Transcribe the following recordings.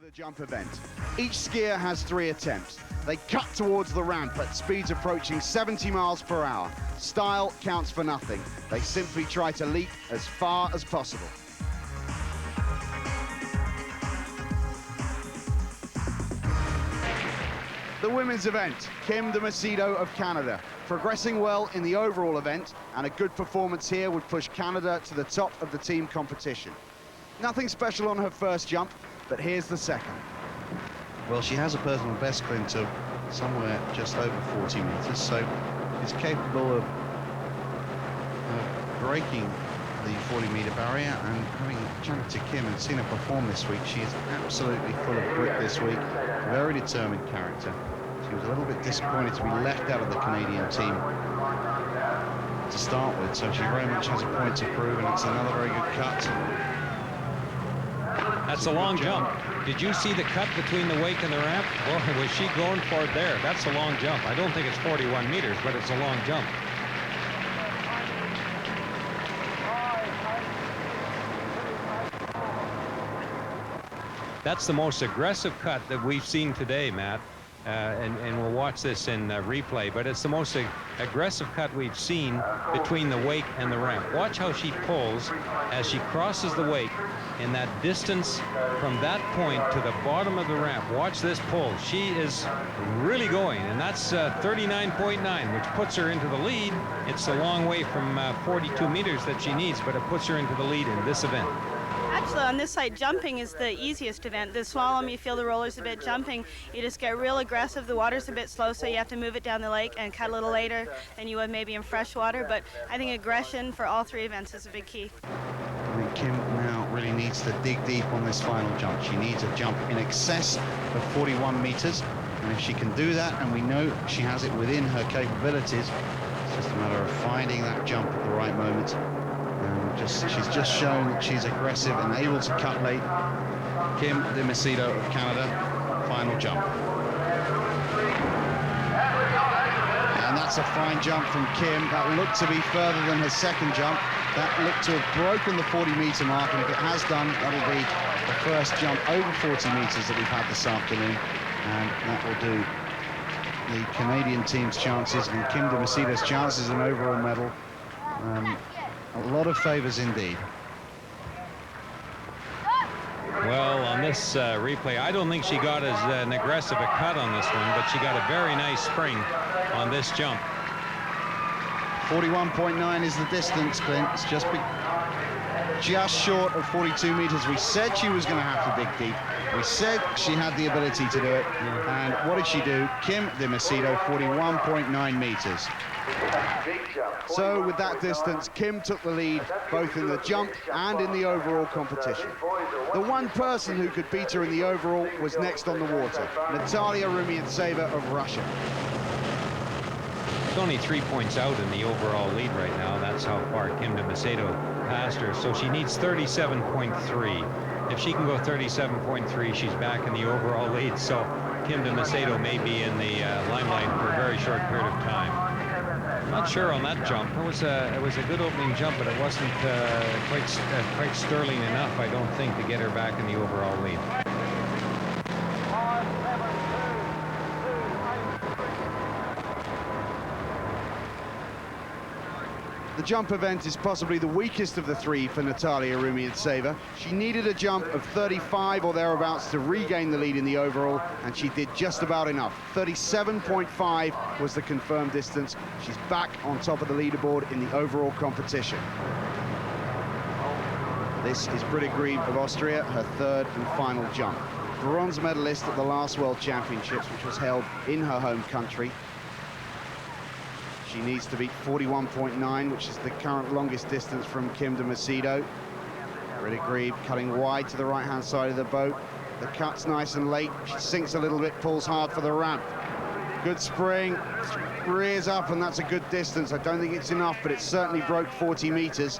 the jump event. Each skier has 3 attempts. They cut towards the ramp at speeds approaching 70 miles per hour. Style counts for nothing. They simply try to leap as far as possible. The women's event, Kim de Macedo of Canada, progressing well in the overall event, and a good performance here would push Canada to the top of the team competition. Nothing special on her first jump, but here's the second. Well, she has a personal best, Clint, of somewhere just over 40 meters, so she's capable of breaking the 40-meter barrier. And having jumped to Kim and seen her perform this week, she is absolutely full of grit this week, very determined character. She was a little bit disappointed to be left out of the Canadian team to start with, so she very much has a point to prove, and it's another very good cut. That's a long jump. Did you see the cut between the wake and the ramp? Well, was she going for it there? That's a long jump. I don't think it's 41 meters, but it's a long jump. That's the most aggressive cut that we've seen today, Matt. And we'll watch this in replay, but it's the most aggressive cut we've seen between the wake and the ramp. Watch how she pulls as she crosses the wake in that distance from that point to the bottom of the ramp. Watch this pull. She is really going, and that's 39.9, which puts her into the lead. It's a long way from 42 meters that she needs, but it puts her into the lead in this event. Actually, on this side, jumping is the easiest event. The slalom, you feel the rollers a bit. Jumping, you just get real aggressive. The water's a bit slow, so you have to move it down the lake and cut a little later than you would maybe in fresh water. But I think aggression for all 3 events is a big key. I think Kim now really needs to dig deep on this final jump. She needs a jump in excess of 41 meters. And if she can do that, and we know she has it within her capabilities, it's just a matter of finding that jump at the right moment. She's just shown that she's aggressive and able to cut late. Kim de Macedo of Canada, final jump. And that's a fine jump from Kim. That looked to be further than her second jump. That looked to have broken the 40-meter mark, and if it has done, that'll be the first jump over 40 meters that we've had this afternoon, and that will do the Canadian team's chances and Kim de Macedo's chances of an overall medal. A lot of favors indeed. Well, on this replay, I don't think she got as an aggressive a cut on this one, but she got a very nice spring on this jump. 41.9 is the distance, Clint. It's just short of 42 meters. We said she was going to have to dig deep. We said she had the ability to do it. And what did she do? Kim de Macedo, 41.9 meters. So with that distance, Kim took the lead both in the jump and in the overall competition. The one person who could beat her in the overall was next on the water, Natalia Rumiantseva of Russia. She's only 3 points out in the overall lead right now. That's how far Kim de Macedo passed her. So she needs 37.3. If she can go 37.3, she's back in the overall lead. So Kim de Macedo may be in the limelight for a very short period of time. I'm not sure on that jump. It was a good opening jump, but it wasn't quite sterling enough, I don't think, to get her back in the overall lead. The jump event is possibly the weakest of the 3 for Natalia Rumiantseva. She needed a jump of 35 or thereabouts to regain the lead in the overall, and she did just about enough. 37.5 was the confirmed distance. She's back on top of the leaderboard in the overall competition. This is Britta Grieve of Austria, her 3rd and final jump. Bronze medalist at the last World Championships, which was held in her home country. She needs to beat 41.9, which is the current longest distance from Kim de Macedo. Britta Grieve cutting wide to the right-hand side of the boat. The cut's nice and late. She sinks a little bit, pulls hard for the ramp. Good spring, rears up, and that's a good distance. I don't think it's enough, but it certainly broke 40 meters.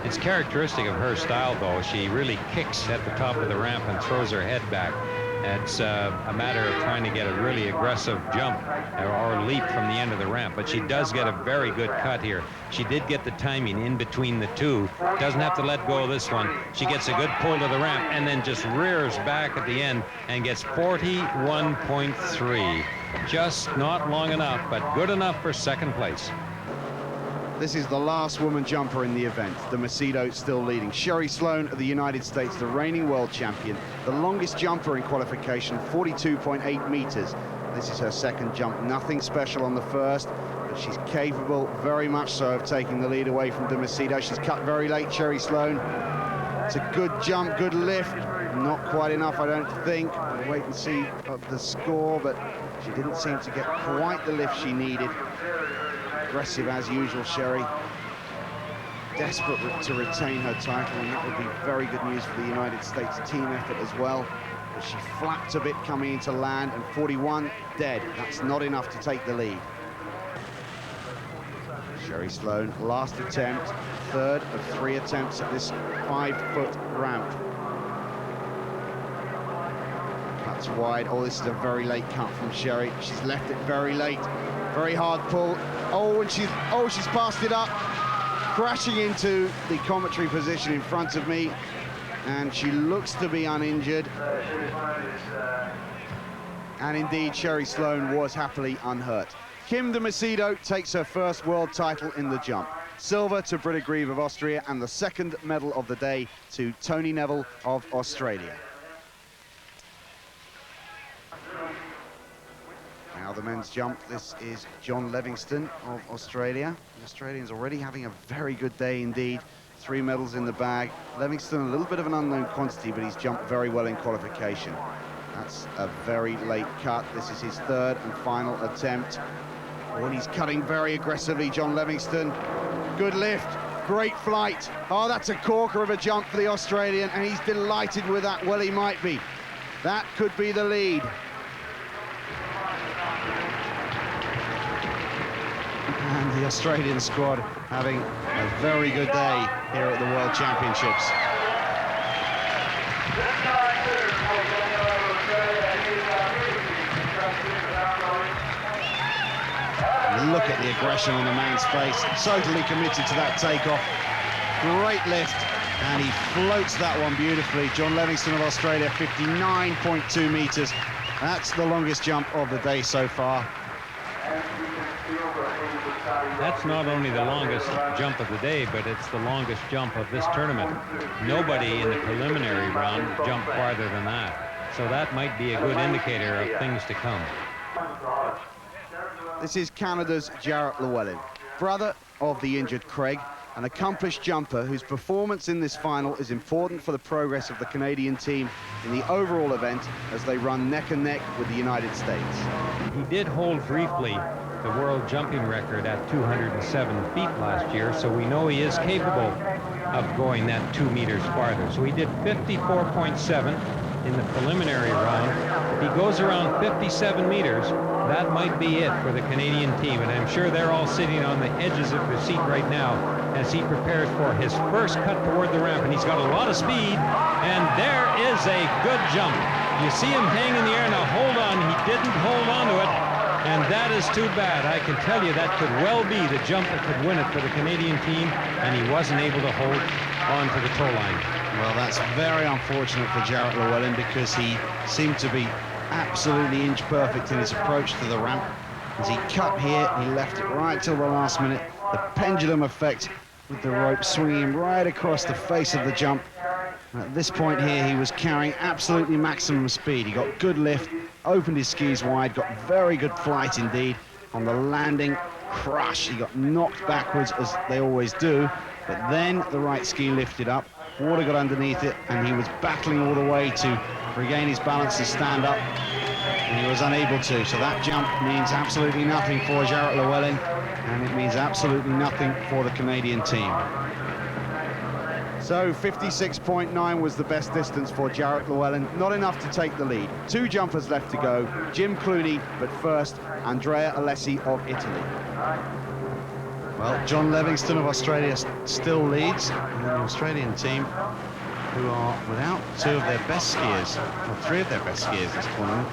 It's characteristic of her style, though. She really kicks at the top of the ramp and throws her head back. It's a matter of trying to get a really aggressive jump or leap from the end of the ramp, but she does get a very good cut here. She did get the timing in between the two. Doesn't have to let go of this one. She gets a good pull to the ramp and then just rears back at the end and gets 41.3. Just not long enough, but good enough for second place. This is the last woman jumper in the event. The Macedo still leading. Sherry Sloan of the United States, the reigning world champion, the longest jumper in qualification, 42.8 meters. This is her second jump. Nothing special on the first, but she's capable, very much so, of taking the lead away from the Macedo. She's cut very late, Sherry Sloan. It's a good jump, good lift. Not quite enough, I don't think. We'll wait and see the score, but she didn't seem to get quite the lift she needed. Aggressive as usual, Sherry. Desperate to retain her title, and that would be very good news for the United States team effort as well. But she flapped a bit coming into land, and 41 dead. That's not enough to take the lead. Sherry Sloan, last attempt, third of 3 attempts at this 5-foot ramp. Cuts wide. Oh, this is a very late cut from Sherry. She's left it very late. Very hard pull. Oh, and she's passed it up, crashing into the commentary position in front of me, and she looks to be uninjured. And indeed, Sherry Sloan was happily unhurt. Kim de Macedo takes her first world title in the jump. Silver to Britta Grieve of Austria, and the second medal of the day to Tony Neville of Australia. Now the men's jump, this is John Livingston of Australia. The Australians already having a very good day indeed. 3 medals in the bag. Livingston, a little bit of an unknown quantity, but he's jumped very well in qualification. That's a very late cut. This is his third and final attempt. Oh, and he's cutting very aggressively, John Livingston. Good lift, great flight. Oh, that's a corker of a jump for the Australian, and he's delighted with that. Well, he might be. That could be the lead. And the Australian squad having a very good day here at the World Championships. Look at the aggression on the man's face. Totally committed to that takeoff. Great lift, and he floats that one beautifully. John Livingston of Australia, 59.2 meters. That's the longest jump of the day so far. That's not only the longest jump of the day, but it's the longest jump of this tournament. Nobody in the preliminary round jumped farther than that. So that might be a good indicator of things to come. This is Canada's Jarrett Llewellyn, brother of the injured Craig, an accomplished jumper whose performance in this final is important for the progress of the Canadian team in the overall event as they run neck and neck with the United States. He did hold briefly the world jumping record at 207 feet last year, so we know he is capable of going that 2 meters farther. So he did 54.7 in the preliminary round. If he goes around 57 meters, that might be it for the Canadian team, and I'm sure they're all sitting on the edges of their seat right now as he prepares for his first cut toward the ramp, and he's got a lot of speed, and there is a good jump. You see him hang in the air. Now hold on, he didn't hold on to it, and that is too bad. I can tell you that could well be the jump that could win it for the Canadian team, and he wasn't able to hold on to the toe line. Well, that's very unfortunate for Jarrett Llewellyn, because he seemed to be absolutely inch perfect in his approach to the ramp. As he cut here, he left it right till the last minute. The pendulum effect with the rope swinging him right across the face of the jump. At this point here, he was carrying absolutely maximum speed. He got good lift, opened his skis wide, got very good flight indeed. On the landing, crush. He got knocked backwards, as they always do, but then the right ski lifted up, water got underneath it, and he was battling all the way to regain his balance and stand up, and he was unable to. So that jump means absolutely nothing for Jarrett Llewellyn, and it means absolutely nothing for the Canadian team. So 56.9 was the best distance for Jarrett Llewellyn, not enough to take the lead. 2 jumpers left to go, Jim Clooney, but first, Andrea Alessi of Italy. Well, John Livingston of Australia still leads, and the Australian team who are without two of their best skiers, or three of their best skiers this tournament.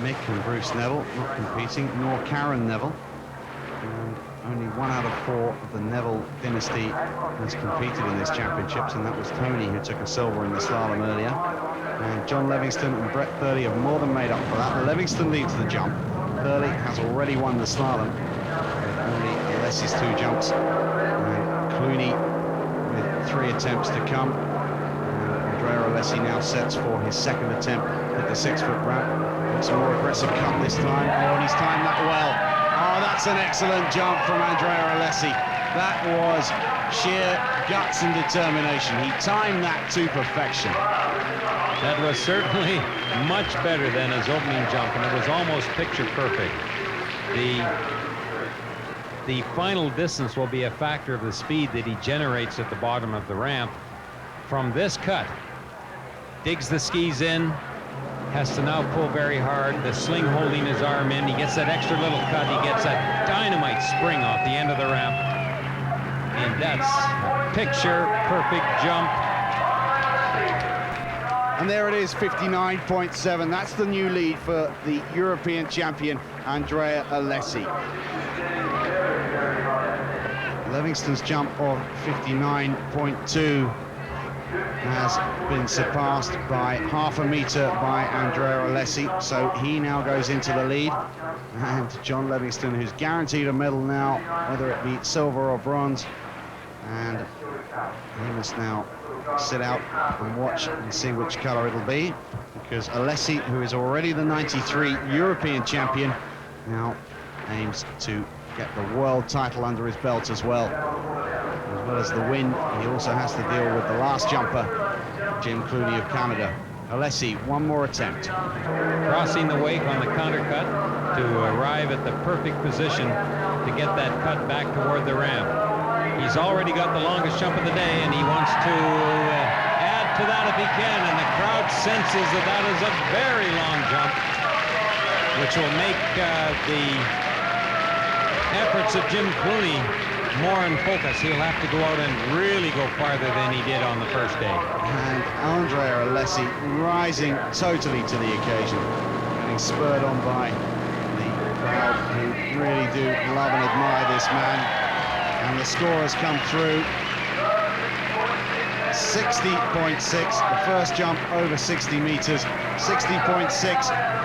Mick and Bruce Neville not competing, nor Karen Neville. And only 1 out of 4 of the Neville dynasty has competed in this championships, and that was Tony, who took a silver in the slalom earlier. And John Livingston and Brett Thurley have more than made up for that. Livingston leads the jump. Thurley has already won the slalom, with only Alessi's 2 jumps. And Clooney with 3 attempts to come. And Andrea Alessi now sets for his 2nd attempt at the 6-foot ramp. Looks a more aggressive cut this time. Oh, and he's timed that well. Oh, that's an excellent jump from Andrea Alessi. That was sheer guts and determination. He timed that to perfection. That was certainly much better than his opening jump, and it was almost picture perfect. The final distance will be a factor of the speed that he generates at the bottom of the ramp. From this cut, digs the skis in, has to now pull very hard, the sling holding his arm in. He gets that extra little cut. He gets that dynamite spring off the end of the ramp. And that's a picture perfect jump. And there it is, 59.7. That's the new lead for the European champion, Andrea Alessi. Livingston's jump of 59.2 has been surpassed by half a meter by Andrea Alessi, so he now goes into the lead. And John Livingston, who's guaranteed a medal now, whether it be silver or bronze, and he must now sit out and watch and see which color it'll be, because Alessi, who is already the 93 European champion, now aims to get the world title under his belt as well. As well as the win, he also has to deal with the last jumper, Jim Clooney of Canada. Alessi, 1 more attempt. Crossing the wake on the counter cut to arrive at the perfect position to get that cut back toward the ramp. He's already got the longest jump of the day, and he wants to add to that if he can, and the crowd senses that that is a very long jump, which will make the efforts of Jim Clooney more in focus. He'll have to go out and really go farther than he did on the first day. And Andrea Alessi rising totally to the occasion, getting spurred on by the crowd, who really do love and admire this man. And the score has come through. 60.6, the first jump over 60 meters. 60.6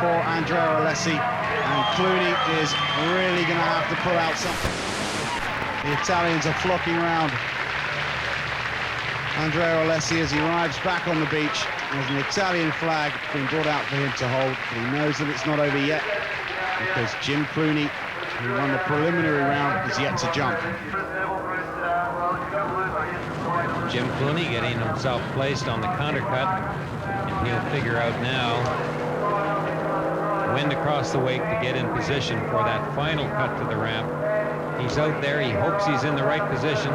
for Andrea Alessi. And Clooney is really going to have to pull out something. The Italians are flocking around Andrea Alessi as he arrives back on the beach. There's an Italian flag being brought out for him to hold, but he knows that it's not over yet, because Jim Clooney, who won the preliminary round, is yet to jump. Jim Clooney getting himself placed on the counter cut, and he'll figure out now when to cross the wake to get in position for that final cut to the ramp. He's out there, he hopes he's in the right position.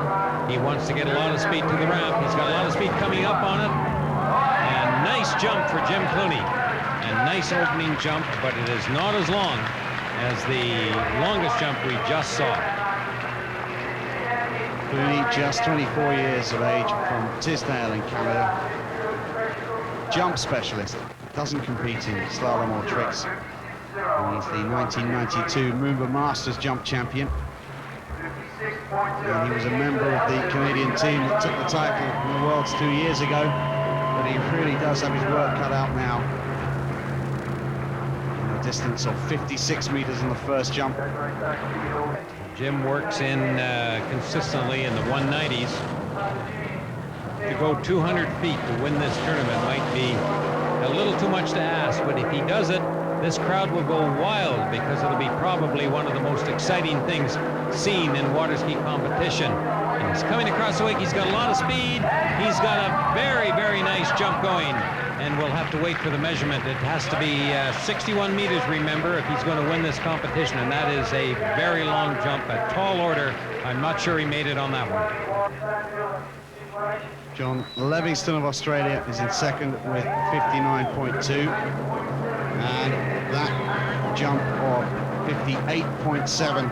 He wants to get a lot of speed to the ramp. He's got a lot of speed coming up on it. And nice jump for Jim Clooney. And nice opening jump, but it is not as long as the longest jump we just saw. Clooney, just 24 years of age, from Tisdale in Canada. Jump specialist, doesn't compete in slalom or tricks. And he's the 1992 Moomba Masters jump champion. And he was a member of the Canadian team that took the title in the Worlds 2 years ago. But he really does have his work cut out now. A distance of 56 meters in the first jump. Jim works in consistently in the 190s. To go 200 feet to win this tournament might be a little too much to ask, but if he does it, this crowd will go wild, because it'll be probably one of the most exciting things seen in water ski competition. And he's coming across the wake. He's got a lot of speed. He's got a very, very nice jump going, and we'll have to wait for the measurement. It has to be 61 meters, remember, if he's going to win this competition, and that is a very long jump, a tall order. I'm not sure he made it on that one. John Livingston of Australia is in second with 59.2, and that jump of 58.7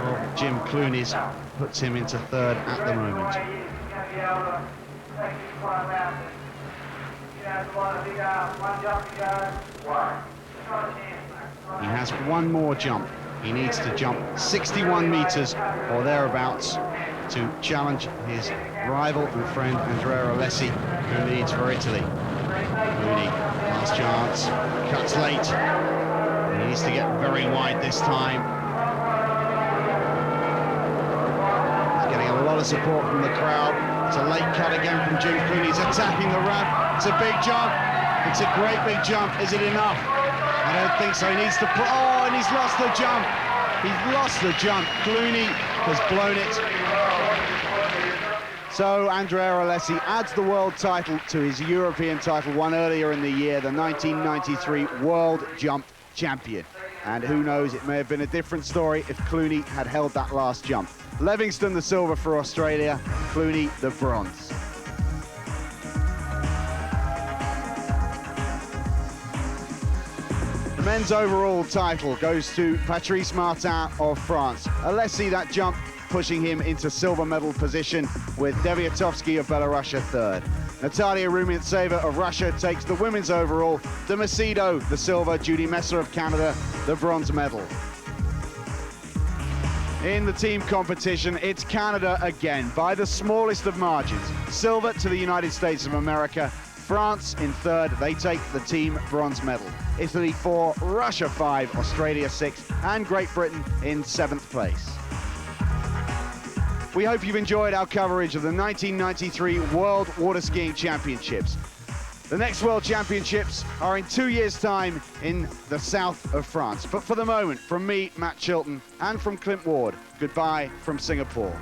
of Jim Clooney's puts him into third at the moment. He has one more jump. He needs to jump 61 meters or thereabouts to challenge his rival and friend Andrea Alessi, who leads for Italy. Clooney, last chance, cuts late. He needs to get very wide this time. He's getting a lot of support from the crowd. It's a late cut again from Jim Clooney. He's attacking the ramp. It's a big jump. It's a great big jump. Is it enough? I don't think so. He needs to put, oh, and he's lost the jump. He's lost the jump. Clooney has blown it. So Andrea Alessi adds the world title to his European title won earlier in the year, the 1993 World Jump Champion. And who knows, it may have been a different story if Clooney had held that last jump. Livingston the silver for Australia, Clooney the bronze. The men's overall title goes to Patrice Martin of France. Alessi, that jump pushing him into silver medal position, with Deviatovsky of Belarus third. Natalia Rumiantseva of Russia takes the women's overall. De Macedo, the silver. Judy Messer of Canada, the bronze medal. In the team competition, it's Canada again by the smallest of margins. Silver to the United States of America. France in third, they take the team bronze medal. Italy 4, Russia 5, Australia 6, and Great Britain in 7th place. We hope you've enjoyed our coverage of the 1993 World Water Skiing Championships. The next World Championships are in 2 years' time in the south of France. But for the moment, from me, Matt Chilton, and from Clint Ward, goodbye from Singapore.